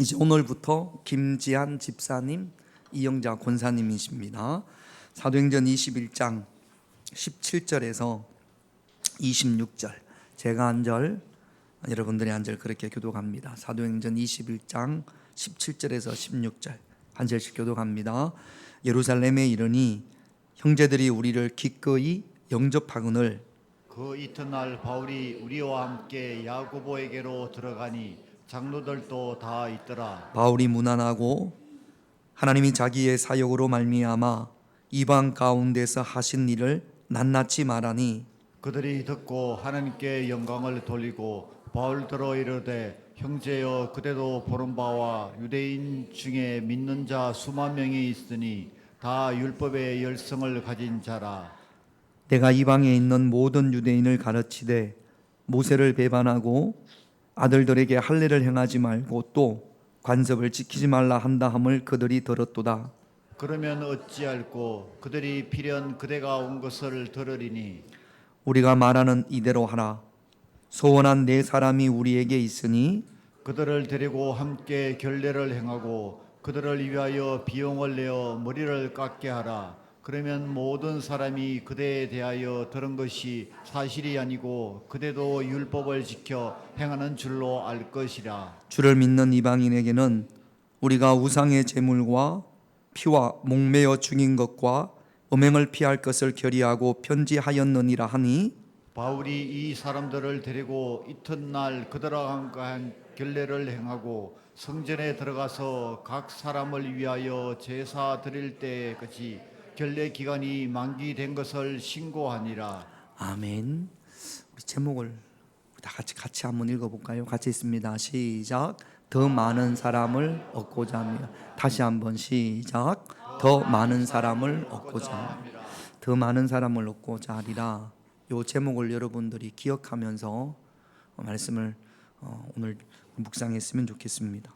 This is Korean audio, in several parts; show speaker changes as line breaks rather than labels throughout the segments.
이제 오늘부터 김지한 집사님, 이영자 권사님이십니다. 사도행전 21장 17절에서 26절, 제가 한 절, 여러분들이 한 절 그렇게 교독합니다. 사도행전 21장 17절에서 16절 한 절씩 교독합니다. 예루살렘에 이르니 형제들이 우리를 기꺼이 영접하거늘
그 이튿날 바울이 우리와 함께 야고보에게로 들어가니 장로들도 다 있더라.
바울이 문안하고 하나님이 자기의 사역으로 말미암아 이방 가운데서 하신 일을 낱낱이 말하니
그들이 듣고 하나님께 영광을 돌리고 바울더러 이르되 형제여 그대도 보는 바와 유대인 중에 믿는 자 수만 명이 있으니 다 율법의 열성을 가진 자라.
내가 이방에 있는 모든 유대인을 가르치되 모세를 배반하고 아들들에게 할례를 행하지 말고 또 관습을 지키지 말라 한다 함을 그들이 들었도다.
그러면 어찌할꼬 그들이 필연 그대가 온 것을 들으리니
우리가 말하는 이대로 하라. 소원한 네 사람이 우리에게 있으니
그들을 데리고 함께 결례를 행하고 그들을 위하여 비용을 내어 머리를 깎게 하라. 그러면 모든 사람이 그대에 대하여 들은 것이 사실이 아니고 그대도 율법을 지켜 행하는 줄로 알 것이라.
주를 믿는 이방인에게는 우리가 우상의 제물과 피와 목매어 죽인 것과 음행을 피할 것을 결의하고 편지하였느니라 하니
바울이 이 사람들을 데리고 이튿날 그들과 함께 결례를 행하고 성전에 들어가서 각 사람을 위하여 제사 드릴 때 같이 결례 기간이 만기된 것을 신고하니라.
아멘. 우리 제목을 다 같이 한번 읽어볼까요? 같이 있습니다. 시작. 더 많은 사람을 얻고자 합니다. 다시 한번 시작. 더 많은 사람을 얻고자 합니다. 더 많은 사람을 얻고자 하리라. 이 제목을 여러분들이 기억하면서 말씀을 오늘 묵상했으면 좋겠습니다.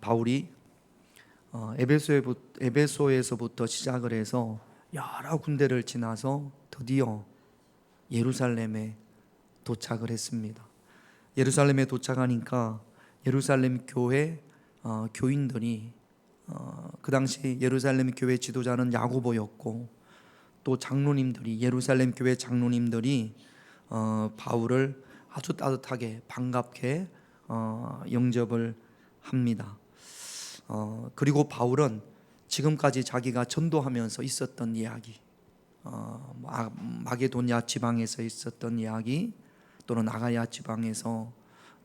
바울이 에베소에서부터 시작을 해서 여러 군데를 지나서 드디어 예루살렘에 도착을 했습니다. 예루살렘에 도착하니까 예루살렘 교회 교인들이 그 당시 예루살렘 교회 지도자는 야고보였고 또 장로님들이 예루살렘 교회 장로님들이 바울을 아주 따뜻하게 반갑게 영접을 합니다. 그리고 바울은 지금까지 자기가 전도하면서 있었던 이야기, 마게도냐 지방에서 있었던 이야기, 또는 아가야 지방에서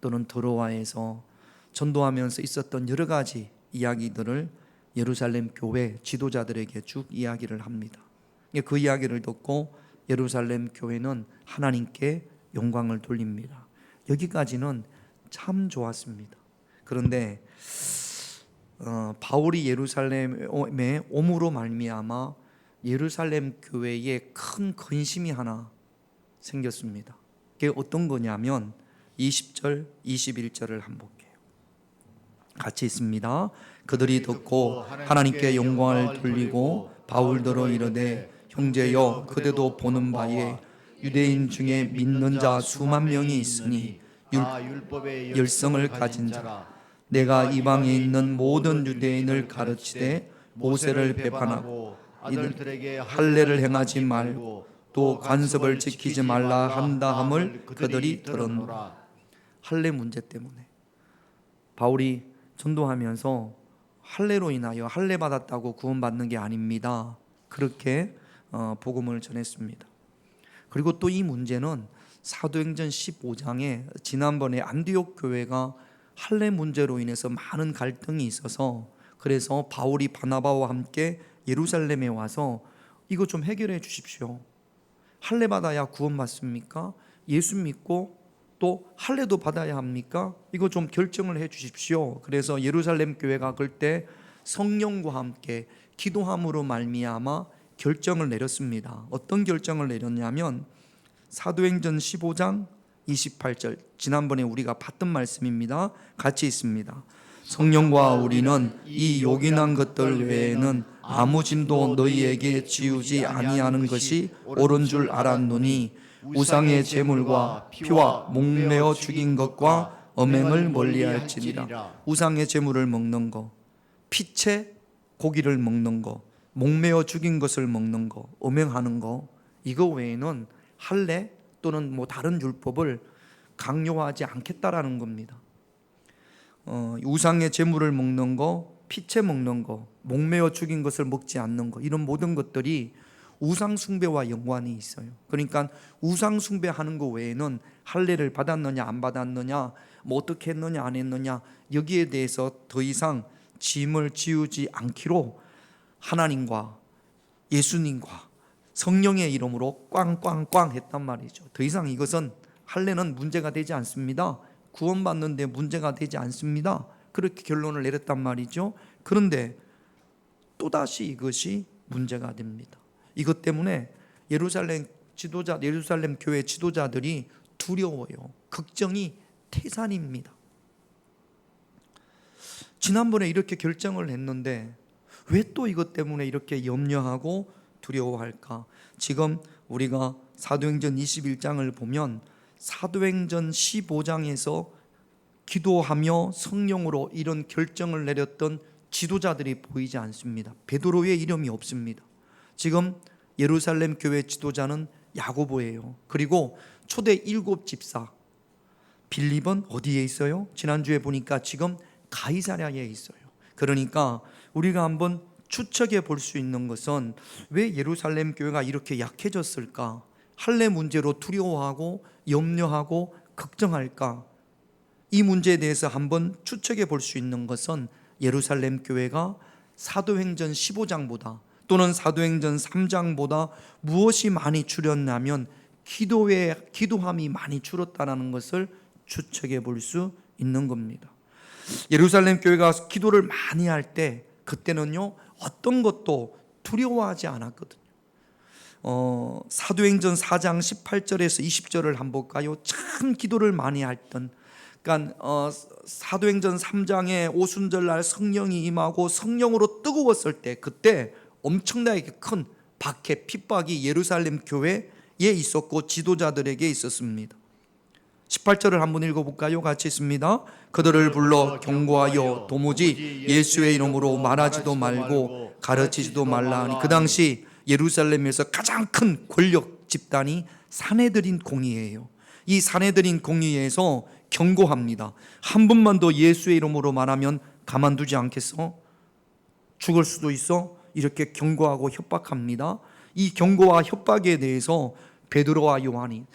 또는 드로아에서 전도하면서 있었던 여러 가지 이야기들을 예루살렘 교회 지도자들에게 쭉 이야기를 합니다. 그 이야기를 듣고 예루살렘 교회는 하나님께 영광을 돌립니다. 여기까지는 참 좋았습니다. 그런데 바울이 예루살렘에 옴으로 말미암아 예루살렘 교회에 큰 근심이 하나 생겼습니다. 그게 어떤 거냐면 20절, 21절을 한번 볼게요. 같이 있습니다. 그들이 듣고 하나님께 영광을 돌리고 바울더러 이르되 형제여 그대도 보는 바에 유대인 중에 믿는 자 수만 명이 있으니
율법의
열성을 가진 자라. 내가 이방에 있는 모든 유대인을 가르치되 모세를 배반하고
아들들에게
할례를 행하지 말고 또 관습을 지키지 말라 한다 함을 그들이 들었노라. 할례 문제 때문에 바울이 전도하면서 할례로 인하여 할례 받았다고 구원받는 게 아닙니다. 그렇게 복음을 전했습니다. 그리고 또 이 문제는 사도행전 15장에 지난번에 안디옥 교회가 할례 문제로 인해서 많은 갈등이 있어서 그래서 바울이 바나바와 함께 예루살렘에 와서 이거 좀 해결해 주십시오. 할례 받아야 구원받습니까? 예수 믿고 또 할례도 받아야 합니까? 이거 좀 결정을 해 주십시오. 그래서 예루살렘 교회가 그때 성령과 함께 기도함으로 말미암아 결정을 내렸습니다. 어떤 결정을 내렸냐면 사도행전 15장 28절, 지난번에 우리가 봤던 말씀입니다. 같이 있습니다. 성령과 우리는 이 요긴한 것들 외에는 아무 짐도 너희에게 지우지 아니하는 것이 옳은 줄 알았노니 우상의 제물과 피와 목매어 죽인 것과 엄행을 멀리할지니라. 우상의 제물을 먹는 거, 피채 고기를 먹는 거, 목매어 죽인 것을 먹는 거, 엄행하는 거, 이거 외에는 할례 또는 뭐 다른 율법을 강요하지 않겠다라는 겁니다. 우상의 제물을 먹는 거, 피채 먹는 거, 목매어 죽인 것을 먹지 않는 거, 이런 모든 것들이 우상 숭배와 연관이 있어요. 그러니까 우상 숭배하는 거 외에는 할례를 받았느냐 안 받았느냐, 뭐 어떻게 했느냐 안 했느냐, 여기에 대해서 더 이상 짐을 지우지 않기로 하나님과 예수님과 성령의 이름으로 꽝꽝꽝 했단 말이죠. 더 이상 이것은 할례는 문제가 되지 않습니다. 구원받는데 문제가 되지 않습니다. 그렇게 결론을 내렸단 말이죠. 그런데 또다시 이것이 문제가 됩니다. 이것 때문에 예루살렘 교회 지도자들이 두려워요. 걱정이 태산입니다. 지난번에 이렇게 결정을 했는데 왜 또 이것 때문에 이렇게 염려하고 두려워할까? 지금 우리가 사도행전 21장을 보면 사도행전 15장에서 기도하며 성령으로 이런 결정을 내렸던 지도자들이 보이지 않습니다. 베드로의 이름이 없습니다. 지금 예루살렘 교회 지도자는 야고보예요. 그리고 초대 7집사 빌립은 어디에 있어요? 지난주에 보니까 지금 가이사랴에 있어요. 그러니까 우리가 한번 추측해 볼 수 있는 것은 왜 예루살렘 교회가 이렇게 약해졌을까? 할례 문제로 두려워하고 염려하고 걱정할까? 이 문제에 대해서 한번 추측해 볼 수 있는 것은 예루살렘 교회가 사도행전 15장보다 또는 사도행전 3장보다 무엇이 많이 줄었냐면 기도함이 많이 줄었다는 것을 추측해 볼 수 있는 겁니다. 예루살렘 교회가 기도를 많이 할 때 그때는요 어떤 것도 두려워하지 않았거든요. 사도행전 4장 18절에서 20절을 한번 볼까요? 참 기도를 많이 했던, 그러니까 사도행전 3장에 오순절날 성령이 임하고 성령으로 뜨거웠을 때 그때 엄청나게 큰 박해 핍박이 예루살렘 교회에 있었고 지도자들에게 있었습니다. 18절을 한번 읽어볼까요? 같이 있습니다. 그들을 불러 경고하여 도무지 예수의 이름으로 말하지도 말고 가르치지도 말라 하니 그 당시 예루살렘에서 가장 큰 권력 집단이 산헤드린 공의회예요. 이 산헤드린 공의회에서 경고합니다. 한 번만 더 예수의 이름으로 말하면 가만두지 않겠어? 죽을 수도 있어? 이렇게 경고하고 협박합니다. 이 경고와 협박에 대해서 베드로와 요한이,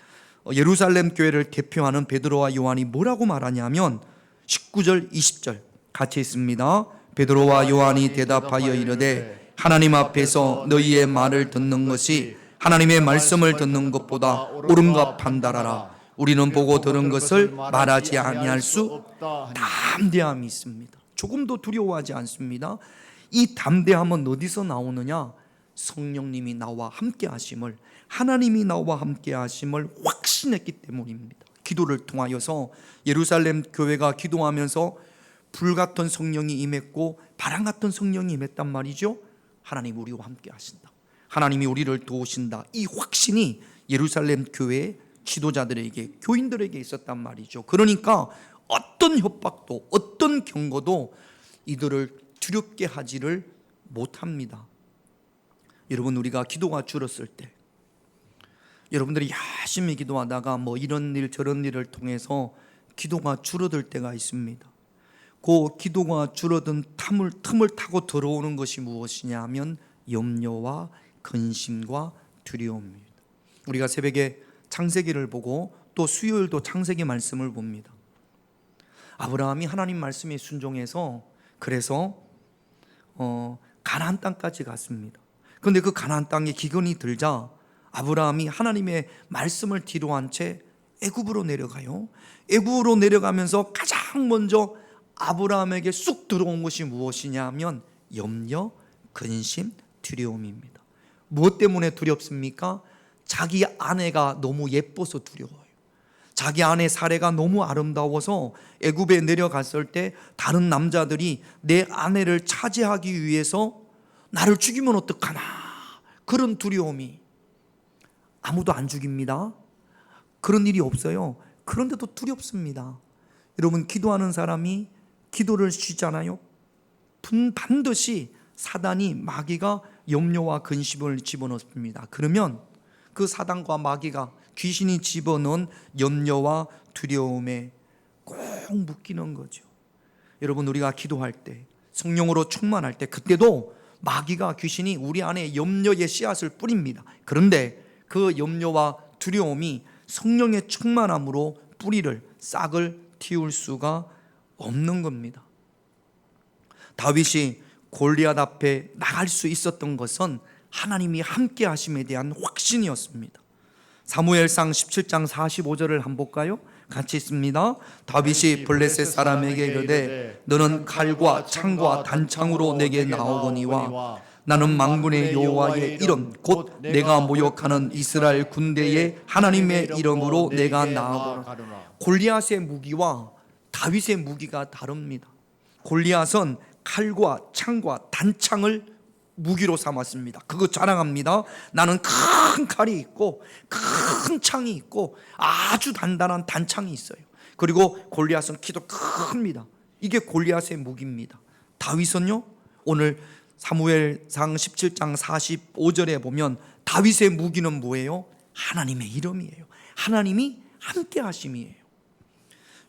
예루살렘 교회를 대표하는 베드로와 요한이 뭐라고 말하냐면 19절 20절 같이 있습니다. 베드로와 요한이 대답하여 이르되 하나님 앞에서 너희의 말을 듣는 것이 하나님의 말씀을 듣는 것보다 옳은가 판단하라. 우리는 보고 들은 것을 말하지 아니할 수 담대함이 있습니다. 조금도 두려워하지 않습니다. 이 담대함은 어디서 나오느냐? 성령님이 나와 함께 하심을, 하나님이 나와 함께 하심을 확신했기 때문입니다. 기도를 통하여서 예루살렘 교회가 기도하면서 불같은 성령이 임했고 바람 같은 성령이 임했단 말이죠. 하나님 우리와 함께 하신다, 하나님이 우리를 도우신다, 이 확신이 예루살렘 교회의 지도자들에게, 교인들에게 있었단 말이죠. 그러니까 어떤 협박도 어떤 경고도 이들을 두렵게 하지를 못합니다. 여러분, 우리가 기도가 줄었을 때 여러분들이 열심히 기도하다가 뭐 이런 일 저런 일을 통해서 기도가 줄어들 때가 있습니다. 그 기도가 줄어든 틈을 타고 들어오는 것이 무엇이냐 하면 염려와 근심과 두려움입니다. 우리가 새벽에 창세기를 보고 또 수요일도 창세기 말씀을 봅니다. 아브라함이 하나님 말씀에 순종해서 그래서 가나안 땅까지 갔습니다. 그런데 그 가나안 땅에 기근이 들자 아브라함이 하나님의 말씀을 뒤로 한 채 애굽으로 내려가요. 애굽으로 내려가면서 가장 먼저 아브라함에게 쑥 들어온 것이 무엇이냐 하면 염려, 근심, 두려움입니다. 무엇 때문에 두렵습니까? 자기 아내가 너무 예뻐서 두려워요. 자기 아내 사례가 너무 아름다워서 애굽에 내려갔을 때 다른 남자들이 내 아내를 차지하기 위해서 나를 죽이면 어떡하나, 그런 두려움이. 아무도 안 죽입니다. 그런 일이 없어요. 그런데도 두렵습니다. 여러분, 기도하는 사람이 기도를 쉬잖아요. 반드시 사단이, 마귀가 염려와 근심을 집어넣습니다. 그러면 그 사단과 마귀가, 귀신이 집어넣은 염려와 두려움에 꼭 묶이는 거죠. 여러분, 우리가 기도할 때, 성령으로 충만할 때, 그때도 마귀가, 귀신이 우리 안에 염려의 씨앗을 뿌립니다. 그런데 그 염려와 두려움이 성령의 충만함으로 뿌리를, 싹을 틔울 수가 없는 겁니다. 다윗이 골리앗 앞에 나갈 수 있었던 것은 하나님이 함께 하심에 대한 확신이었습니다. 사무엘상 17장 45절을 한번 볼까요? 같이 있습니다. 다윗이 블레셋 사람에게 이르되 너는 칼과 창과 단창으로 내게 나오거니와 나는 만군의 여호와의 이름 곧 내가 모욕하는 이스라엘 군대의 하나님의 이름으로 내가 나아가노라. 골리앗의 무기와 다윗의 무기가 다릅니다. 골리앗은 칼과 창과 단창을 무기로 삼았습니다. 그거 자랑합니다. 나는 큰 칼이 있고 큰 창이 있고 아주 단단한 단창이 있어요. 그리고 골리앗은 키도 큽니다. 이게 골리앗의 무기입니다. 다윗은요, 오늘 사무엘상 17장 45절에 보면 다윗의 무기는 뭐예요? 하나님의 이름이에요. 하나님이 함께 하심이에요.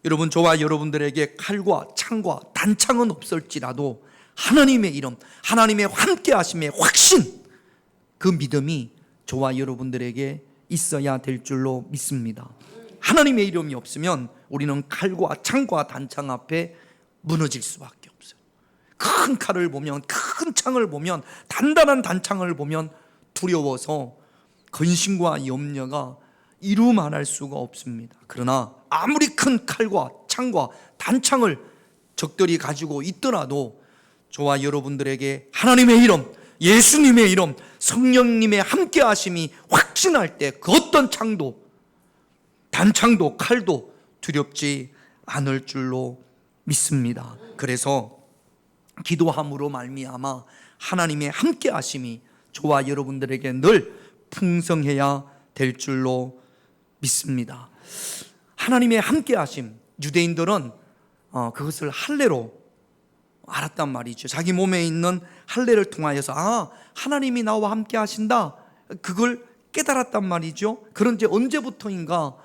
여러분, 저와 여러분들에게 칼과 창과 단창은 없을지라도 하나님의 이름, 하나님의 함께 하심의 확신, 그 믿음이 저와 여러분들에게 있어야 될 줄로 믿습니다. 하나님의 이름이 없으면 우리는 칼과 창과 단창 앞에 무너질 수밖에 없어요. 큰 칼을 보면, 큰 창을 보면, 단단한 단창을 보면 두려워서 근심과 염려가 이루 말할 수가 없습니다. 그러나 아무리 큰 칼과 창과 단창을 적들이 가지고 있더라도 저와 여러분들에게 하나님의 이름, 예수님의 이름, 성령님의 함께 하심이 확신할 때 그 어떤 창도, 단창도, 칼도 두렵지 않을 줄로 믿습니다. 그래서 기도함으로 말미암아 하나님의 함께 하심이 저와 여러분들에게 늘 풍성해야 될 줄로 믿습니다. 하나님의 함께 하심, 유대인들은 그것을 할례로 알았단 말이죠. 자기 몸에 있는 할례를 통하여서 하나님이 나와 함께 하신다, 그걸 깨달았단 말이죠. 그런데 언제부터인가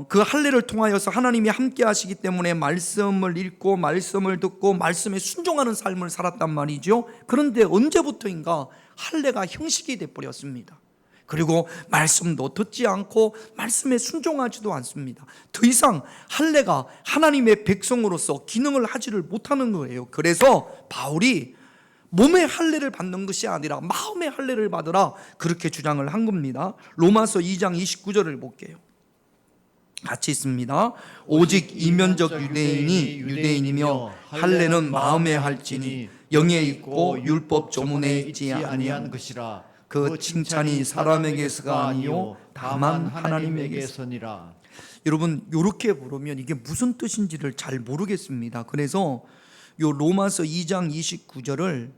그 할례를 통하여서 하나님이 함께 하시기 때문에 말씀을 읽고 말씀을 듣고 말씀에 순종하는 삶을 살았단 말이죠. 그런데 언제부터인가 할례가 형식이 되어버렸습니다. 그리고 말씀도 듣지 않고 말씀에 순종하지도 않습니다. 더 이상 할례가 하나님의 백성으로서 기능을 하지를 못하는 거예요. 그래서 바울이 몸의 할례를 받는 것이 아니라 마음의 할례를 받으라, 그렇게 주장을 한 겁니다. 로마서 2장 29절을 볼게요. 같이 있습니다. 오직 이면적 유대인이 유대인이며 할례는 마음에 할지니 영에 있고 율법 조문에 있지 아니한
것이라.
그 칭찬이 사람에게서가 아니요 다만 하나님에게서니라. 여러분, 이렇게 보면 이게 무슨 뜻인지를 잘 모르겠습니다. 그래서 요 로마서 2장 29절을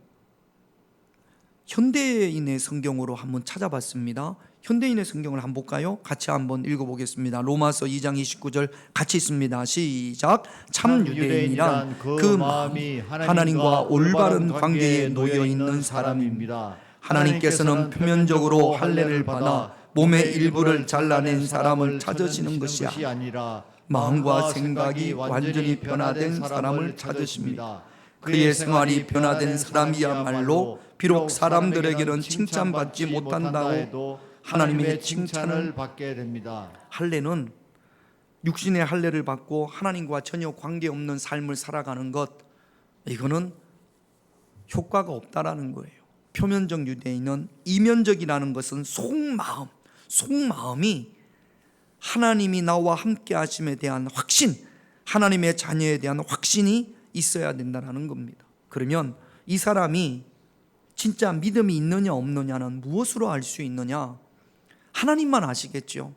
현대인의 성경으로 한번 찾아봤습니다. 현대인의 성경을 한번 볼까요? 같이 한번 읽어보겠습니다. 로마서 2장 29절 같이 있습니다. 시작. 참 유대인이란 그 마음이 하나님과 올바른 관계에 놓여 있는 사람입니다. 하나님께서는 표면적으로 할례를 받아 몸의 일부를 잘라낸 사람을 찾으시는 것이 아니라 마음과 생각이 완전히 변화된 사람을 찾으십니다. 그의 생활이 변화된 사람이야말로 비록 사람들에게는 칭찬받지 못한다고 하나님의 칭찬을 받게 됩니다. 할례는 육신의 할례를 받고 하나님과 전혀 관계없는 삶을 살아가는 것, 이거는 효과가 없다라는 거예요. 표면적 유대인은, 이면적이라는 것은 속마음이 하나님이 나와 함께 하심에 대한 확신, 하나님의 자녀에 대한 확신이 있어야 된다는 겁니다. 그러면 이 사람이 진짜 믿음이 있느냐 없느냐는 무엇으로 알 수 있느냐? 하나님만 아시겠죠.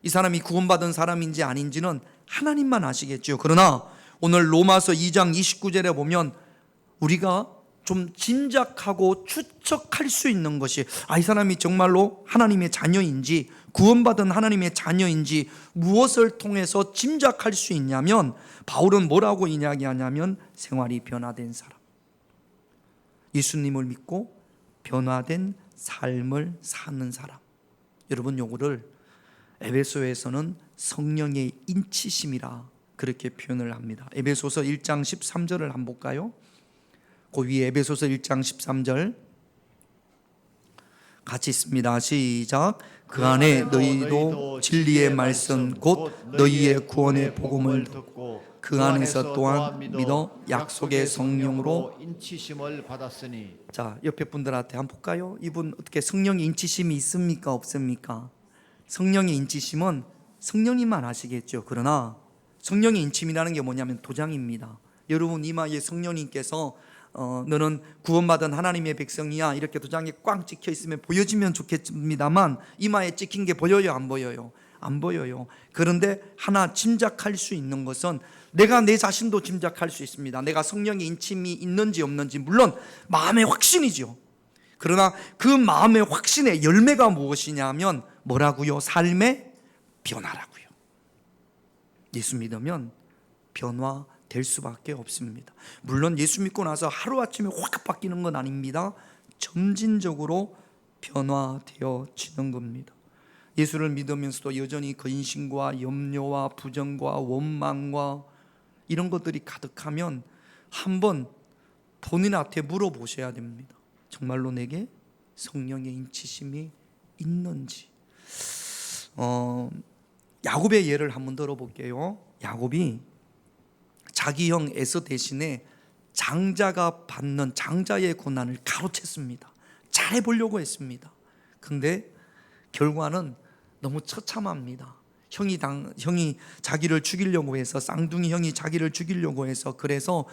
이 사람이 구원받은 사람인지 아닌지는 하나님만 아시겠죠. 그러나 오늘 로마서 2장 29절에 보면 우리가 좀 짐작하고 추측할 수 있는 것이, 이 사람이 정말로 하나님의 자녀인지 구원받은 하나님의 자녀인지 무엇을 통해서 짐작할 수 있냐면, 바울은 뭐라고 이야기하냐면 생활이 변화된 사람, 예수님을 믿고 변화된 삶을 사는 사람. 여러분, 요거를 에베소에서는 성령의 인치심이라 그렇게 표현을 합니다. 에베소서 1장 13절을 한번 볼까요? 그 위에 에베소서 1장 13절 같이 있습니다. 시작. 그 안에 너희도 진리의 말씀 곧 너희의 구원의 복음을 듣고 그 안에서 또한 믿어 약속의 성령으로
인치심을 받았으니.
자, 옆에 분들한테 한번 볼까요? 이분 어떻게 성령의 인치심이 있습니까? 없습니까? 성령의 인치심은 성령님만 아시겠죠. 그러나 성령의 인침이라는 게 뭐냐면 도장입니다. 여러분 이마에 성령님께서 너는 구원받은 하나님의 백성이야 이렇게 도장에 꽝 찍혀 있으면 보여지면 좋겠습니다만, 이마에 찍힌 게 보여요? 안 보여요? 안 보여요. 그런데 하나 짐작할 수 있는 것은, 내가 내 자신도 짐작할 수 있습니다. 내가 성령의 인침이 있는지 없는지. 물론 마음의 확신이죠. 그러나 그 마음의 확신의 열매가 무엇이냐면 뭐라고요? 삶의 변화라고요. 예수 믿으면 변화될 수밖에 없습니다. 물론 예수 믿고 나서 하루아침에 확 바뀌는 건 아닙니다. 점진적으로 변화되어지는 겁니다. 예수를 믿으면서도 여전히 근심과 염려와 부정과 원망과 이런 것들이 가득하면 한번 본인한테 물어보셔야 됩니다. 정말로 내게 성령의 인치심이 있는지. 야곱의 예를 한번 들어볼게요. 야곱이 자기 형 에서 대신에 장자가 받는 장자의 고난을 가로챘습니다. 잘해보려고 했습니다. 근데 결과는 너무 처참합니다. 형이 자기를 죽이려고 해서, 쌍둥이 형이 자기를 죽이려고 해서, 그래서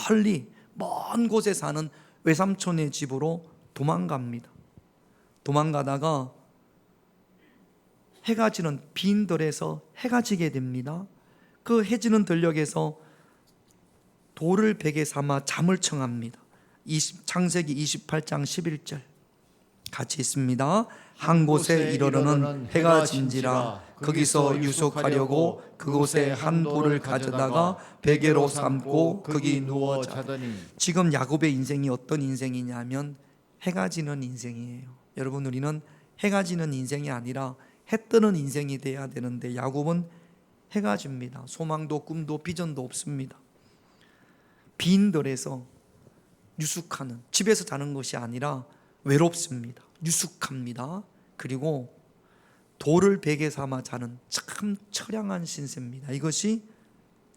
멀리 먼 곳에 사는 외삼촌의 집으로 도망갑니다. 도망가다가 해가 지는 빈 들에서 해가 지게 됩니다. 그 해지는 들녘에서 돌을 베개 삼아 잠을 청합니다. 창세기 28장 11절 같이 있습니다. 한 곳에 이르러는 해가 진지라 거기서 유숙하려고 그곳에 한 돌을 가져다가 베개로 삼고 거기 누워 자더니. 지금 야곱의 인생이 어떤 인생이냐면 해가 지는 인생이에요. 여러분, 우리는 해가 지는 인생이 아니라 해 뜨는 인생이 돼야 되는데 야곱은 해가 집니다. 소망도 꿈도 비전도 없습니다. 빈 들에서 유숙하는, 집에서 자는 것이 아니라 외롭습니다. 유숙합니다. 그리고 돌을 베개 삼아 자는 참 처량한 신세입니다. 이것이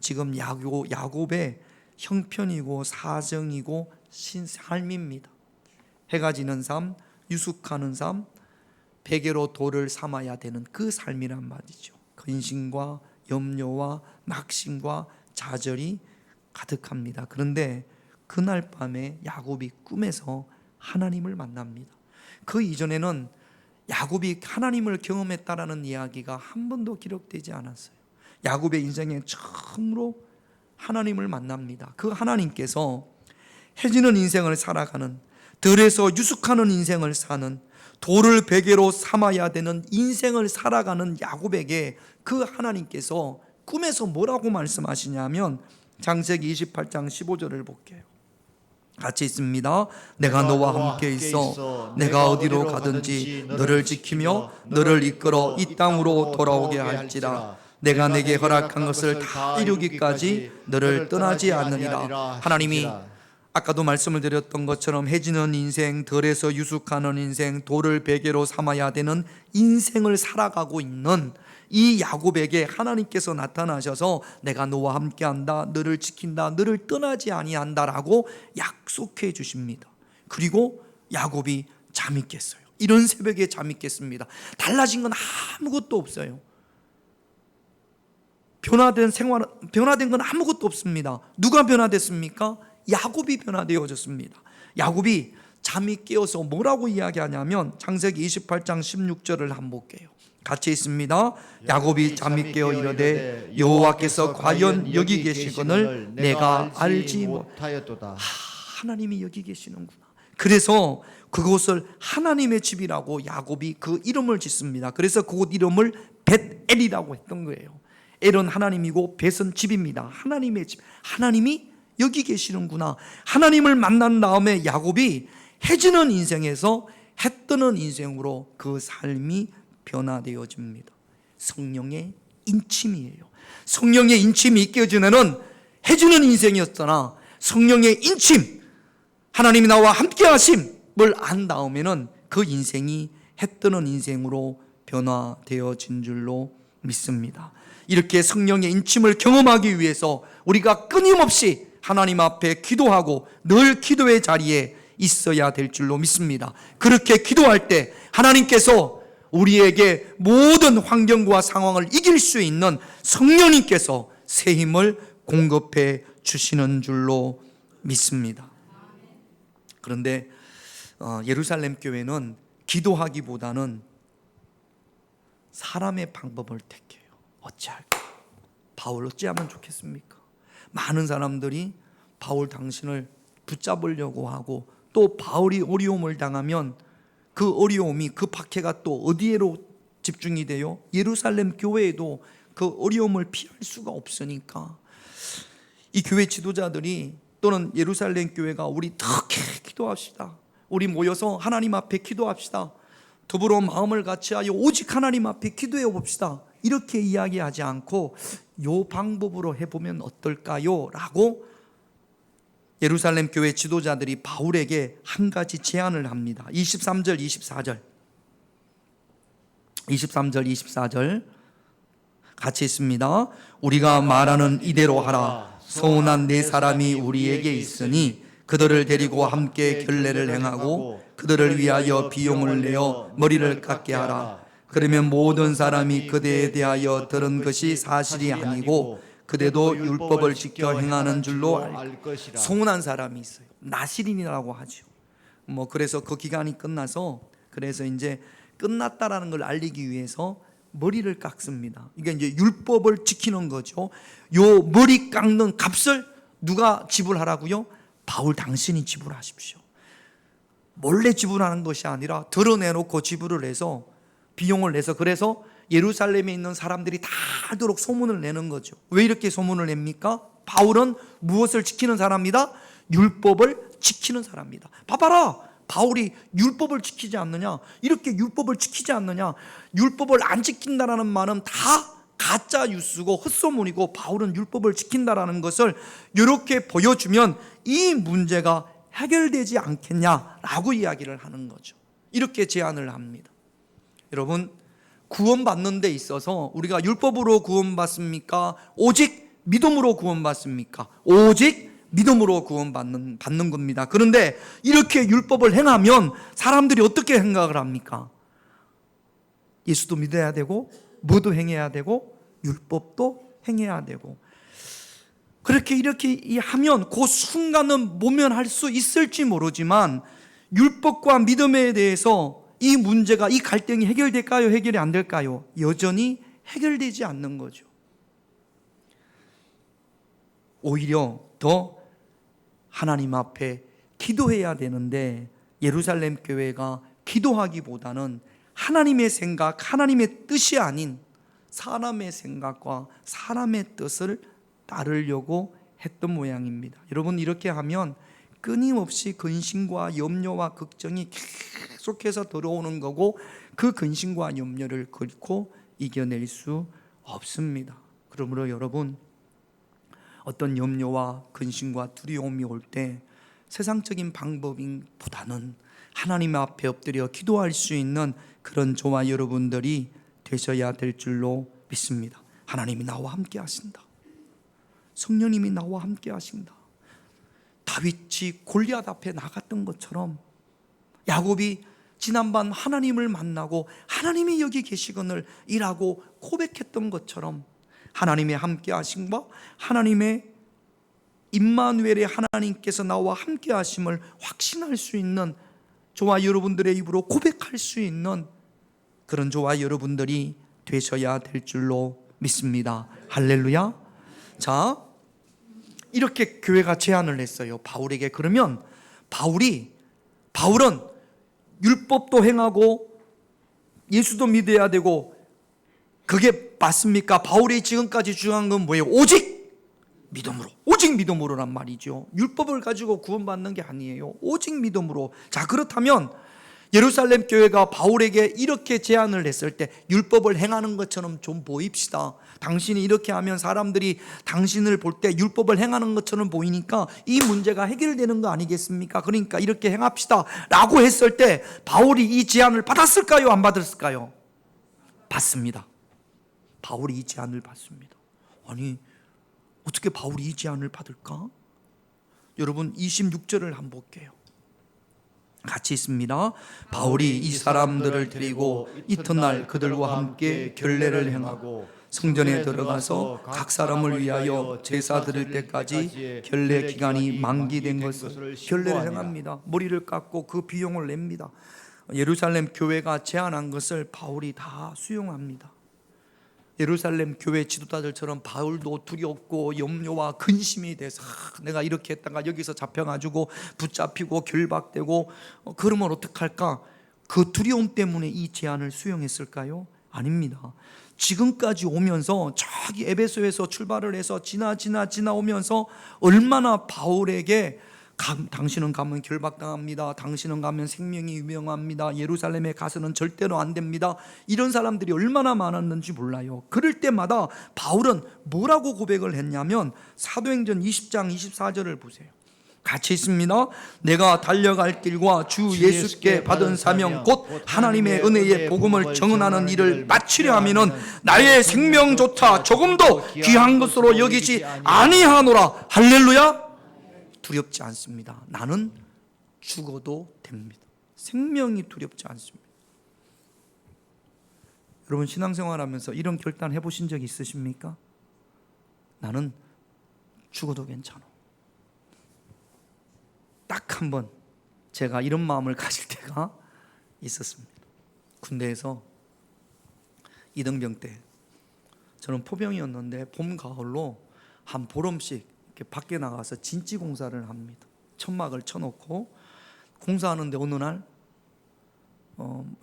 지금 야곱의 형편이고 사정이고 삶입니다. 해가 지는 삶, 유숙하는 삶, 베개로 돌을 삼아야 되는 그 삶이란 말이죠. 근심과 염려와 낙심과 좌절이 가득합니다. 그런데 그날 밤에 야곱이 꿈에서 하나님을 만납니다. 그 이전에는 야곱이 하나님을 경험했다라는 이야기가 한 번도 기록되지 않았어요. 야곱의 인생에 처음으로 하나님을 만납니다. 그 하나님께서 해지는 인생을 살아가는, 들에서 유숙하는 인생을 사는, 돌을 베개로 삼아야 되는 인생을 살아가는 야곱에게 그 하나님께서 꿈에서 뭐라고 말씀하시냐면 창세기 28장 15절을 볼게요. 같이 있습니다. 내가 너와 함께 있어 내가 어디로 가든지 너를 지키며 너를 이끌어 이 땅으로 돌아오게 할지라. 내가 내게 허락한 것을 다 이루기까지 너를 떠나지 않느니라. 하나님이 아까도 말씀을 드렸던 것처럼 해지는 인생, 덜에서 유숙하는 인생, 돌을 베개로 삼아야 되는 인생을 살아가고 있는 이 야곱에게 하나님께서 나타나셔서 내가 너와 함께한다, 너를 지킨다, 너를 떠나지 아니한다라고 약속해 주십니다. 그리고 야곱이 잠이 깼어요. 이런 새벽에 잠이 깼습니다. 달라진 건 아무것도 없어요. 변화된 건 아무것도 없습니다. 누가 변화됐습니까? 야곱이 변화되어졌습니다. 야곱이 잠이 깨어서 뭐라고 이야기하냐면 창세기 28장 16절을 한번 볼게요. 같이 있습니다. 야곱이 잠이 깨어 이르되 여호와께서 과연 여기 계시거늘 내가 알지 못하였도다. 하나님이 여기 계시는구나. 그래서 그곳을 하나님의 집이라고 야곱이 그 이름을 짓습니다. 그래서 그곳 이름을 벳엘이라고 했던 거예요. 엘은 하나님이고 벳은 집입니다. 하나님의 집. 하나님이 여기 계시는구나. 하나님을 만난 다음에 야곱이 해지는 인생에서 해 뜨는 인생으로 그 삶이 변화되어집니다. 성령의 인침이에요. 성령의 인침이 있게 되면은 해지는 인생이었잖아. 성령의 인침, 하나님이 나와 함께 하심을 안 다음에는 그 인생이 해 뜨는 인생으로 변화되어진 줄로 믿습니다. 이렇게 성령의 인침을 경험하기 위해서 우리가 끊임없이 하나님 앞에 기도하고 늘 기도의 자리에 있어야 될 줄로 믿습니다. 그렇게 기도할 때 하나님께서 우리에게 모든 환경과 상황을 이길 수 있는 성령님께서 새 힘을 공급해 주시는 줄로 믿습니다. 그런데 예루살렘 교회는 기도하기보다는 사람의 방법을 택해요. 어찌할까? 바울 어찌하면 좋겠습니까? 많은 사람들이 바울 당신을 붙잡으려고 하고, 또 바울이 어려움을 당하면 그 어려움이, 그 박해가 또 어디에로 집중이 돼요? 예루살렘 교회에도 그 어려움을 피할 수가 없으니까 이 교회 지도자들이, 또는 예루살렘 교회가 우리 특히 기도합시다. 우리 모여서 하나님 앞에 기도합시다. 더불어 마음을 같이하여 오직 하나님 앞에 기도해 봅시다. 이렇게 이야기하지 않고 요 방법으로 해보면 어떨까요? 라고 예루살렘 교회 지도자들이 바울에게 한 가지 제안을 합니다. 23절 24절 같이 있습니다. 우리가 말하는 이대로 하라. 서운한 네 사람이 우리에게 있으니 그들을 데리고 함께 결례를 행하고 그들을 위하여 비용을 내어 머리를 깎게 하라. 그러면 모든 사람이 그대에 대하여 들은 것이 사실이 아니고 그대도 율법을 지켜 행하는 줄로 알 것이라. 서운한 사람이 있어요. 나실인이라고 하죠. 그래서 그 기간이 끝나서, 그래서 이제 끝났다라는 걸 알리기 위해서 머리를 깎습니다. 이게 이제 율법을 지키는 거죠. 요 머리 깎는 값을 누가 지불하라고요? 바울 당신이 지불하십시오. 몰래 지불하는 것이 아니라 드러내놓고 지불을 해서, 비용을 내서, 그래서 예루살렘에 있는 사람들이 다 알도록 소문을 내는 거죠. 왜 이렇게 소문을 냅니까? 바울은 무엇을 지키는 사람이다? 율법을 지키는 사람이다. 봐봐라, 바울이 율법을 지키지 않느냐, 이렇게 율법을 지키지 않느냐, 율법을 안 지킨다라는 말은 다 가짜 뉴스고 헛소문이고, 바울은 율법을 지킨다라는 것을 이렇게 보여주면 이 문제가 해결되지 않겠냐라고 이야기를 하는 거죠. 이렇게 제안을 합니다. 여러분, 구원받는 데 있어서 우리가 율법으로 구원받습니까? 오직 믿음으로 구원받습니까? 오직 믿음으로 구원받는 겁니다. 그런데 이렇게 율법을 행하면 사람들이 어떻게 생각을 합니까? 예수도 믿어야 되고, 뭐도 행해야 되고, 율법도 행해야 되고, 이렇게 하면 그 순간은 모면할 수 있을지 모르지만, 율법과 믿음에 대해서 이 문제가, 이 갈등이 해결될까요? 해결이 안 될까요? 여전히 해결되지 않는 거죠. 오히려 더 하나님 앞에 기도해야 되는데, 예루살렘 교회가 기도하기보다는 하나님의 생각, 하나님의 뜻이 아닌 사람의 생각과 사람의 뜻을 따르려고 했던 모양입니다. 여러분, 이렇게 하면 끊임없이 근심과 염려와 걱정이 계속해서 들어오는 거고, 그 근심과 염려를 긁고 이겨낼 수 없습니다. 그러므로 여러분, 어떤 염려와 근심과 두려움이 올 때 세상적인 방법보다는 하나님 앞에 엎드려 기도할 수 있는 그런 저와 여러분들이 되셔야 될 줄로 믿습니다. 하나님이 나와 함께 하신다. 성령님이 나와 함께 하신다. 다윗이 골리앗 앞에 나갔던 것처럼, 야곱이 지난번 하나님을 만나고 하나님이 여기 계시거늘 이라고 고백했던 것처럼, 하나님의 함께 하심과 하나님의 임마누엘의 하나님께서 나와 함께 하심을 확신할 수 있는, 저와 여러분들의 입으로 고백할 수 있는 그런 저와 여러분들이 되셔야 될 줄로 믿습니다. 할렐루야. 자, 이렇게 교회가 제안을 했어요, 바울에게. 그러면 바울은 율법도 행하고 예수도 믿어야 되고, 그게 맞습니까? 바울이 지금까지 주장한 건 뭐예요? 오직 믿음으로, 오직 믿음으로란 말이죠. 율법을 가지고 구원받는 게 아니에요. 오직 믿음으로. 자, 그렇다면 예루살렘 교회가 바울에게 이렇게 제안을 했을 때, 율법을 행하는 것처럼 좀 보입시다. 당신이 이렇게 하면 사람들이 당신을 볼 때 율법을 행하는 것처럼 보이니까 이 문제가 해결되는 거 아니겠습니까? 그러니까 이렇게 행합시다 라고 했을 때 바울이 이 제안을 받았을까요? 안 받았을까요? 받습니다. 바울이 이 제안을 받습니다. 아니, 어떻게 바울이 이 제안을 받을까? 여러분 26절을 한번 볼게요. 같이 있습니다. 바울이 이 사람들을 데리고 이튿날 그들과 함께 결례를 행하고 성전에 들어가서 각 사람을 위하여 제사 드릴 때까지 결례 기간이 만기된 것을 결례를 행합니다. 머리를 깎고 그 비용을 냅니다. 예루살렘 교회가 제안한 것을 바울이 다 수용합니다. 예루살렘 교회 지도자들처럼 바울도 두렵고 염려와 근심이 돼서 내가 이렇게 했다가 여기서 잡혀가지고 붙잡히고 결박되고 그러면 어떡할까? 그 두려움 때문에 이 제안을 수용했을까요? 아닙니다. 지금까지 오면서 저기 에베소에서 출발을 해서 지나오면서 얼마나 바울에게 당신은 가면 결박당합니다. 당신은 가면 생명이 유명합니다. 예루살렘에 가서는 절대로 안 됩니다. 이런 사람들이 얼마나 많았는지 몰라요. 그럴 때마다 바울은 뭐라고 고백을 했냐면 사도행전 20장 24절을 보세요. 같이 있습니다. 내가 달려갈 길과 주 예수께 받은 사명 곧 하나님의 은혜의 복음을 증언하는 일을 마치려 하면은 나의 생명조차 조금도 귀한 것으로 여기지 아니하노라. 할렐루야. 두렵지 않습니다. 나는 죽어도 됩니다. 생명이 두렵지 않습니다. 여러분 신앙생활하면서 이런 결단 해보신 적 있으십니까? 나는 죽어도 괜찮아. 딱 한 번 제가 이런 마음을 가질 때가 있었습니다. 군대에서 이등병 때 저는 포병이었는데 봄 가을로 한 보름씩 이렇게 밖에 나가서 진지 공사를 합니다. 천막을 쳐놓고 공사하는데 어느 날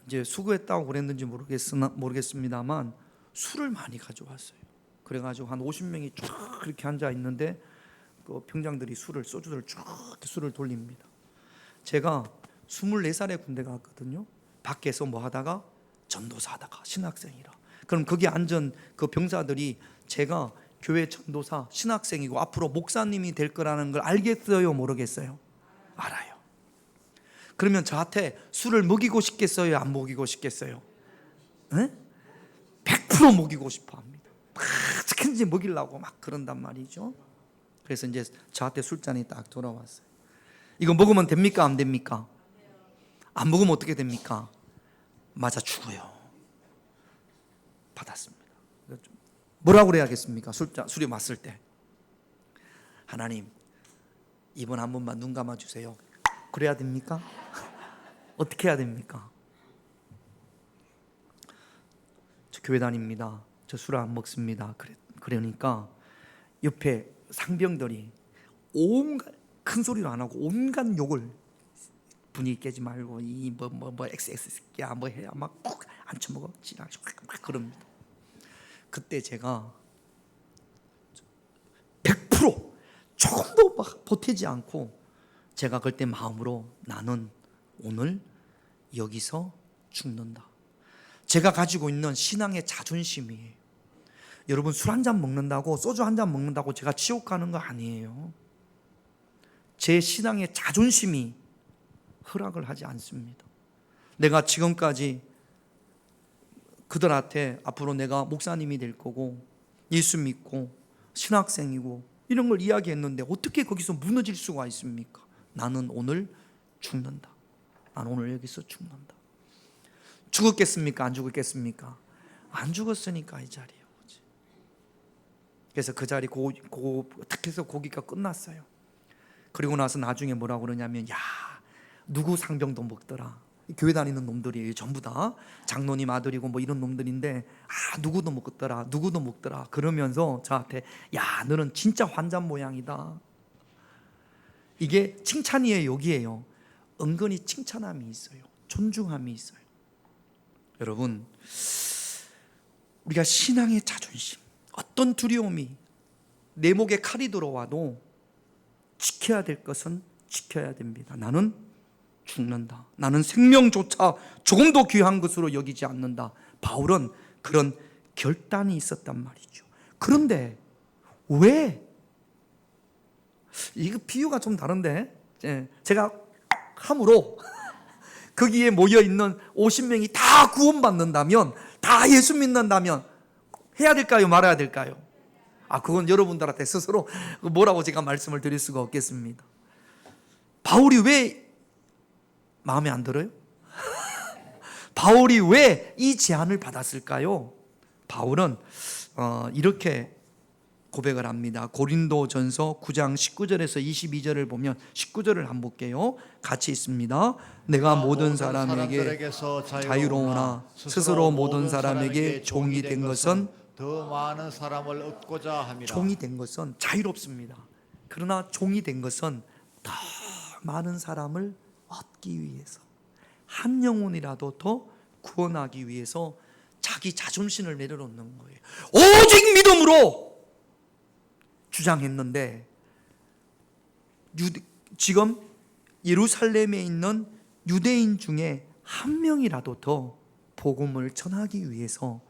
이제 수고했다고 그랬는지 모르겠습니다만 술을 많이 가져왔어요. 그래가지고 한 50명이 쫙 이렇게 앉아 있는데 그 병장들이 소주를 쭉 술을 돌립니다. 제가 24살에 군대 갔거든요. 밖에서 뭐 하다가 전도사 하다가 신학생이라. 그럼 거기 앉은 그 병사들이 제가 교회 전도사 신학생이고 앞으로 목사님이 될 거라는 걸 알겠어요? 모르겠어요? 알아요. 그러면 저한테 술을 먹이고 싶겠어요? 안 먹이고 싶겠어요? 네? 100% 먹이고 싶어 합니다. 어떻게든지 먹이려고 막 그런단 말이죠. 그래서 이제 저한테 술잔이 딱 돌아왔어요. 이거 먹으면 됩니까? 안 됩니까? 안 먹으면 어떻게 됩니까? 맞아 죽어요. 받았습니다. 뭐라고 그래야겠습니까? 술이 왔을 때 하나님 이번 한 번만 눈 감아주세요. 그래야 됩니까? 어떻게 해야 됩니까? 저 교회 다닙니다. 저 술 안 먹습니다. 그러니까 옆에 상병들이 온갖 큰 소리로 안 하고 온갖 욕을 분위기 깨지 말고 이 뭐 XX 새끼야 뭐 해야 막 꼭 안 처먹어 지나가지고 막 그럽니다. 그때 제가 100% 조금도 막 보태지 않고 제가 그때 마음으로 나는 오늘 여기서 죽는다. 제가 가지고 있는 신앙의 자존심이에요. 여러분 술 한 잔 먹는다고 소주 한 잔 먹는다고 제가 지옥 가는 거 아니에요. 제 신앙의 자존심이 허락을 하지 않습니다. 내가 지금까지 그들한테 앞으로 내가 목사님이 될 거고 예수 믿고 신학생이고 이런 걸 이야기했는데 어떻게 거기서 무너질 수가 있습니까? 나는 오늘 죽는다. 나는 오늘 여기서 죽는다. 죽었겠습니까? 안 죽었겠습니까? 안 죽었으니까 이 자리에 오지. 그래서 그 자리 딱 해서 고기가 끝났어요. 그리고 나서 나중에 뭐라고 그러냐면 야 누구 상병도 먹더라. 교회 다니는 놈들이에요. 전부 다 장로님 아들이고 뭐 이런 놈들인데 누구도 먹더라. 그러면서 저한테 야 너는 진짜 환잔 모양이다. 이게 칭찬이에요, 욕이에요? 은근히 칭찬함이 있어요. 존중함이 있어요. 여러분, 우리가 신앙의 자존심, 어떤 두려움이 내 목에 칼이 들어와도 지켜야 될 것은 지켜야 됩니다. 나는 죽는다. 나는 생명조차 조금도 귀한 것으로 여기지 않는다. 바울은 그런 결단이 있었단 말이죠. 그런데 왜? 이거 비유가 좀 다른데, 제가 함으로 거기에 모여 있는 50명이 다 구원받는다면, 다 예수 믿는다면 해야 될까요? 말아야 될까요? 그건 여러분들한테 스스로 뭐라고 제가 말씀을 드릴 수가 없겠습니다. 바울이 왜 마음에 안 들어요? 바울이 왜 이 제안을 받았을까요? 바울은 이렇게 고백을 합니다. 고린도전서 9장 19절에서 22절을 보면, 19절을 한번 볼게요. 같이 있습니다. 내가 모든 사람에게 자유로우나 스스로 모든 사람에게 종이 된 것은,
더 많은 사람을 얻고자 함이라.
종이 된 것은 자유롭습니다. 그러나 종이 된 것은 더 많은 사람을 얻기 위해서, 한 영혼이라도 더 구원하기 위해서 자기 자존심을 내려놓는 거예요. 오직 믿음으로 주장했는데, 지금 예루살렘에 있는 유대인 중에 한 명이라도 더 복음을 전하기 위해서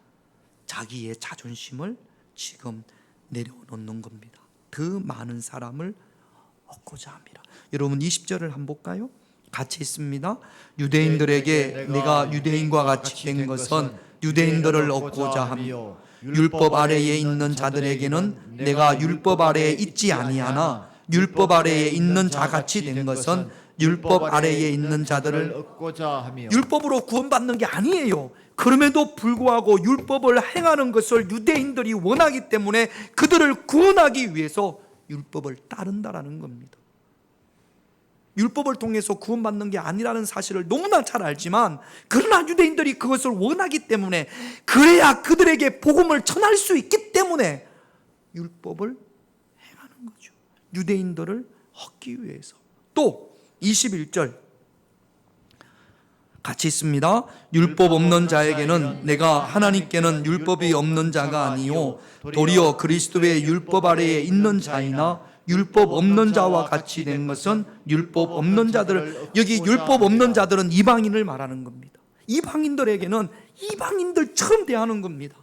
자기의 자존심을 지금 내려놓는 겁니다. 더 많은 사람을 얻고자 합니다. 여러분 20절을 한번 볼까요? 같이 있습니다. 유대인들에게 내가 유대인과 같이 된 것은 유대인들을 얻고자 하며, 율법 아래에 있는 자들에게는 내가 율법 아래에 있지 아니하나 율법 아래에 있는 자같이 된 것은 율법 아래에 있는 자들을
얻고자 하며.
율법으로 구원받는 게 아니에요. 그럼에도 불구하고 율법을 행하는 것을 유대인들이 원하기 때문에 그들을 구원하기 위해서 율법을 따른다라는 겁니다. 율법을 통해서 구원받는 게 아니라는 사실을 너무나 잘 알지만, 그러나 유대인들이 그것을 원하기 때문에, 그래야 그들에게 복음을 전할 수 있기 때문에 율법을 행하는 거죠. 유대인들을 얻기 위해서. 또 21절 같이 있습니다. 율법 없는 자에게는 내가 하나님께는 율법이 없는 자가 아니요 도리어 그리스도의 율법 아래에 있는 자이나, 율법 없는 자와 같이 된 것은 율법 없는 자들, 여기 율법 없는 자들은 이방인을 말하는 겁니다. 이방인들에게는 이방인들처럼 대하는 겁니다.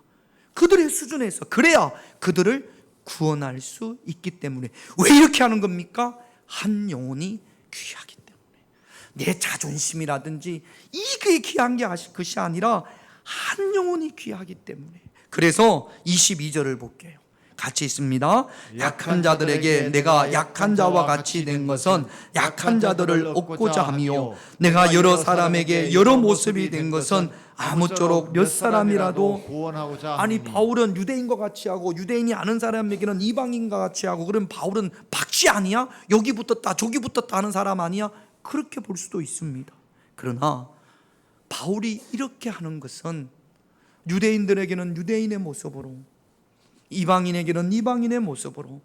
그들의 수준에서, 그래야 그들을 구원할 수 있기 때문에. 왜 이렇게 하는 겁니까? 한 영혼이 귀하기 때문에. 내 자존심이라든지 이게 귀한 게 것이 아니라 한 영혼이 귀하기 때문에. 그래서 22절을 볼게요. 같이 있습니다. 약한 자들에게 내가 약한 자와 같이 된 것은 약한 자들을 얻고자 하며, 내가 여러 사람에게 여러 모습이 된 것은 아무쪼록 몇 사람이라도
구원하고자.
아니, 바울은 유대인과 같이 하고 유대인이 아는 사람에게는 이방인과 같이 하고, 그럼 바울은 박쥐 아니야? 여기 붙었다 저기 붙었다 하는 사람 아니야? 그렇게 볼 수도 있습니다. 그러나 바울이 이렇게 하는 것은 유대인들에게는 유대인의 모습으로, 이방인에게는 이방인의 모습으로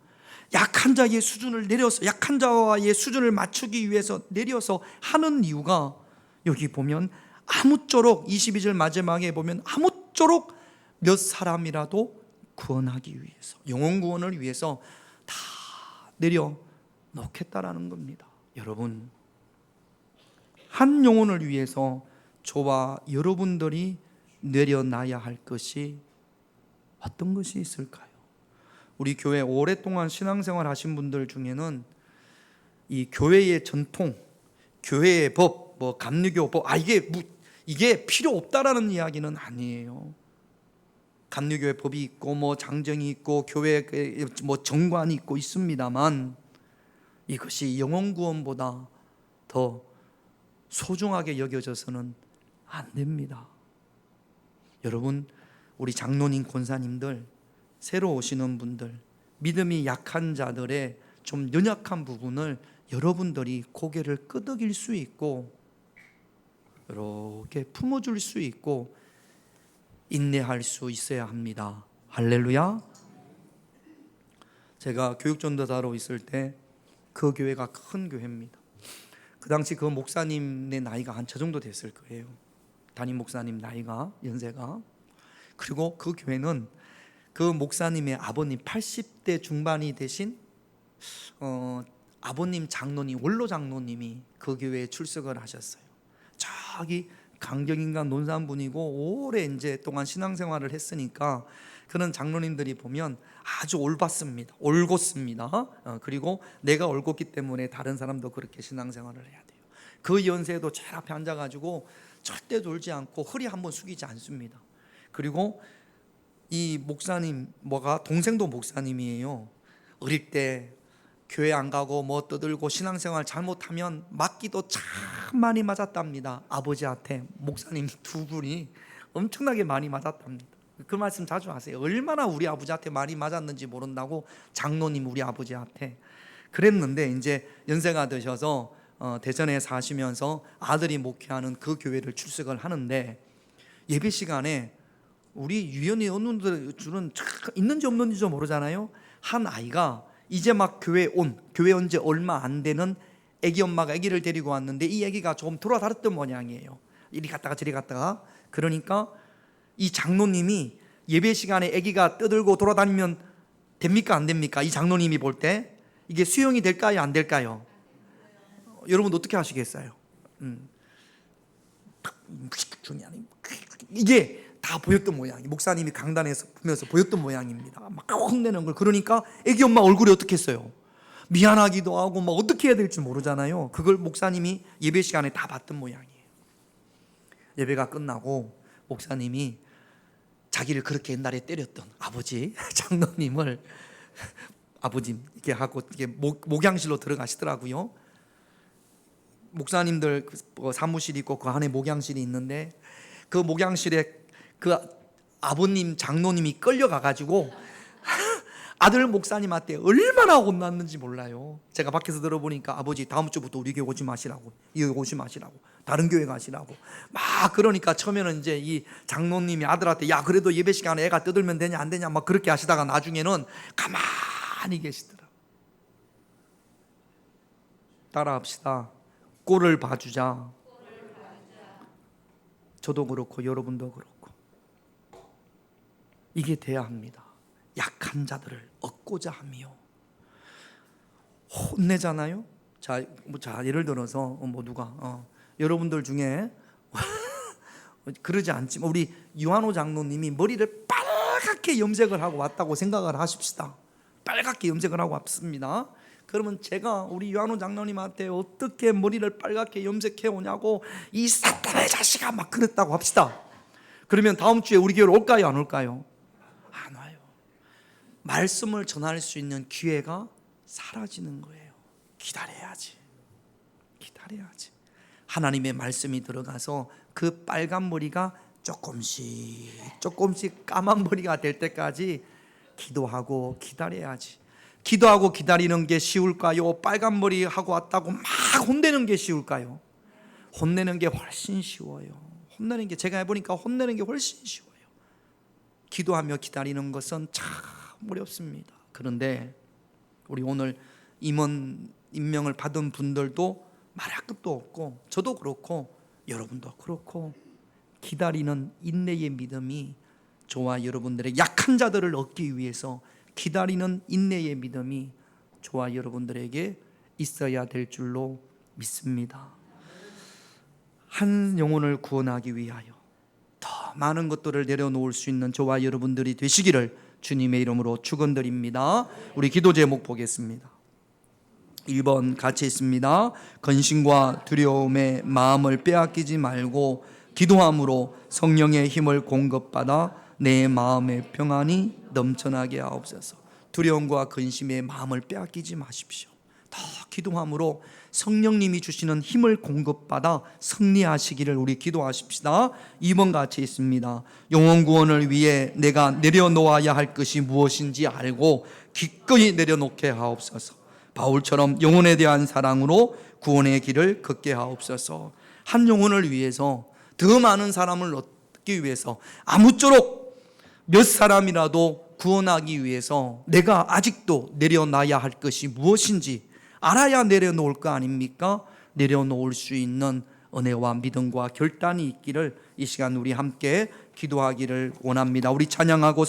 약한 자의 수준을 내려서, 약한 자와의 수준을 맞추기 위해서 내려서 하는 이유가, 여기 보면 아무쪼록 22절 마지막에 보면 아무쪼록 몇 사람이라도 구원하기 위해서, 영혼 구원을 위해서 다 내려놓겠다라는 겁니다. 여러분, 한 영혼을 위해서 저와 여러분들이 내려놔야 할 것이 어떤 것이 있을까요? 우리 교회 오랫동안 신앙생활 하신 분들 중에는 이 교회의 전통, 교회의 법, 감리교법, 이게 필요 없다라는 이야기는 아니에요. 감리교회 법이 있고 장정이 있고 교회 정관이 있고 있습니다만, 이것이 영혼 구원보다 더 소중하게 여겨져서는 안 됩니다. 여러분, 우리 장로님, 권사님들, 새로 오시는 분들, 믿음이 약한 자들의 좀 연약한 부분을 여러분들이 고개를 끄덕일 수 있고, 이렇게 품어줄 수 있고 인내할 수 있어야 합니다. 할렐루야. 제가 교육전도사로 있을 때 그 교회가 큰 교회입니다. 그 당시 그 목사님의 나이가 한 저 정도 됐을 거예요. 담임 목사님 나이가, 연세가. 그리고 그 교회는 그 목사님의 아버님 80대 중반이 되신 아버님 장로님, 원로 장로님이 그 교회에 출석을 하셨어요. 저기 강경인간 논산분이고 오래 이제 동안 신앙생활을 했으니까 그런 장로님들이 보면 아주 올곧습니다. 그리고 내가 올곧기 때문에 다른 사람도 그렇게 신앙생활을 해야 돼요. 그 연세에도 제일 앞에 앉아가지고 절대 돌지 않고 허리 한번 숙이지 않습니다. 그리고 이 목사님 동생도 목사님이에요. 어릴 때 교회 안 가고 뭐 떠들고 신앙생활 잘못하면 맞기도 참 많이 맞았답니다. 아버지한테 목사님 두 분이 엄청나게 많이 맞았답니다. 그 말씀 자주 하세요. 얼마나 우리 아버지한테 많이 맞았는지 모른다고, 장로님 우리 아버지한테. 그랬는데 이제 연세가 드셔서 대전에 사시면서 아들이 목회하는 그 교회를 출석을 하는데, 예배 시간에 우리 유연히 어느 줄은 있는지 없는지도 모르잖아요. 한 아이가 이제 막 교회 온 지 얼마 안 되는 애기 엄마가 애기를 데리고 왔는데 이 애기가 조금 돌아다녔던 모양이에요. 이리 갔다가 저리 갔다가. 그러니까 이 장로님이 예배 시간에 애기가 떠들고 돌아다니면 됩니까 안 됩니까? 이 장로님이 볼 때 이게 수용이 될까요 안 될까요? 여러분 어떻게 하시겠어요? 이게 다 보였던 모양이, 목사님이 강단에서 보면서 보였던 모양입니다. 막 혼내는 걸. 그러니까 애기 엄마 얼굴이 어떻게 했어요? 미안하기도 하고 막 어떻게 해야 될지 모르잖아요. 그걸 목사님이 예배 시간에 다 봤던 모양이에요. 예배가 끝나고 목사님이 자기를 그렇게 옛날에 때렸던 아버지 장로님을 아버지 이렇게 하고 이게 목양실로 들어가시더라고요. 목사님들 사무실이 있고 그 안에 목양실이 있는데 그 목양실에 그 아버님 장로님이 끌려가가지고 아들 목사님한테 얼마나 혼났는지 몰라요. 제가 밖에서 들어보니까 아버지 다음 주부터 우리 교회 오지 마시라고, 이 교회 오지 마시라고, 다른 교회 가시라고 막 그러니까 처음에는 이제 이 장로님이 아들한테 야 그래도 예배 시간에 애가 떠들면 되냐 안 되냐 막 그렇게 하시다가 나중에는 가만히 계시더라. 따라합시다. 꼴을 봐주자. 저도 그렇고 여러분도 그렇고 이게 돼야 합니다. 약한 자들을 얻고자 하며 혼내잖아요. 자 예를 들어서 누가 여러분들 중에 그러지 않지만 우리 유한호 장로님이 머리를 빨갛게 염색을 하고 왔다고 생각을 하십시다. 빨갛게 염색을 하고 왔습니다. 그러면 제가 우리 유한호 장로님한테 어떻게 머리를 빨갛게 염색해 오냐고 이 사탄의 자식아 막 그랬다고 합시다. 그러면 다음 주에 우리 교회로 올까요 안 올까요? 안 와요. 말씀을 전할 수 있는 기회가 사라지는 거예요. 기다려야지. 하나님의 말씀이 들어가서 그 빨간 머리가 조금씩 까만 머리가 될 때까지 기도하고 기다려야지. 기도하고 기다리는 게 쉬울까요? 빨간 머리 하고 왔다고 막 혼내는 게 쉬울까요? 혼내는 게 훨씬 쉬워요. 혼내는 게 제가 해보니까 혼내는 게 훨씬 쉬워요. 기도하며 기다리는 것은 참 어렵습니다. 그런데 우리 오늘 임원 임명을 받은 분들도 말할 것도 없고 저도 그렇고 여러분도 그렇고 기다리는 인내의 믿음이 저와 여러분들의 약한 자들을 얻기 위해서 기다리는 인내의 믿음이 저와 여러분들에게 있어야 될 줄로 믿습니다. 한 영혼을 구원하기 위하여 더 많은 것들을 내려놓을 수 있는 저와 여러분들이 되시기를 주님의 이름으로 축원드립니다. 우리 기도 제목 보겠습니다. 1번 같이 있습니다. 근심과 두려움의 마음을 빼앗기지 말고 기도함으로 성령의 힘을 공급받아 내 마음의 평안이 넘쳐나게 하옵소서. 두려움과 근심의 마음을 빼앗기지 마십시오. 더 기도함으로 성령님이 주시는 힘을 공급받아 승리하시기를 우리 기도하십시다. 2번 같이 있습니다. 영혼 구원을 위해 내가 내려놓아야 할 것이 무엇인지 알고 기꺼이 내려놓게 하옵소서. 바울처럼 영혼에 대한 사랑으로 구원의 길을 걷게 하옵소서. 한 영혼을 위해서 더 많은 사람을 얻기 위해서 아무쪼록 몇 사람이라도 구원하기 위해서 내가 아직도 내려놔야 할 것이 무엇인지 알아야 내려놓을 거 아닙니까? 내려놓을 수 있는 은혜와 믿음과 결단이 있기를 이 시간 우리 함께 기도하기를 원합니다. 우리 찬양하고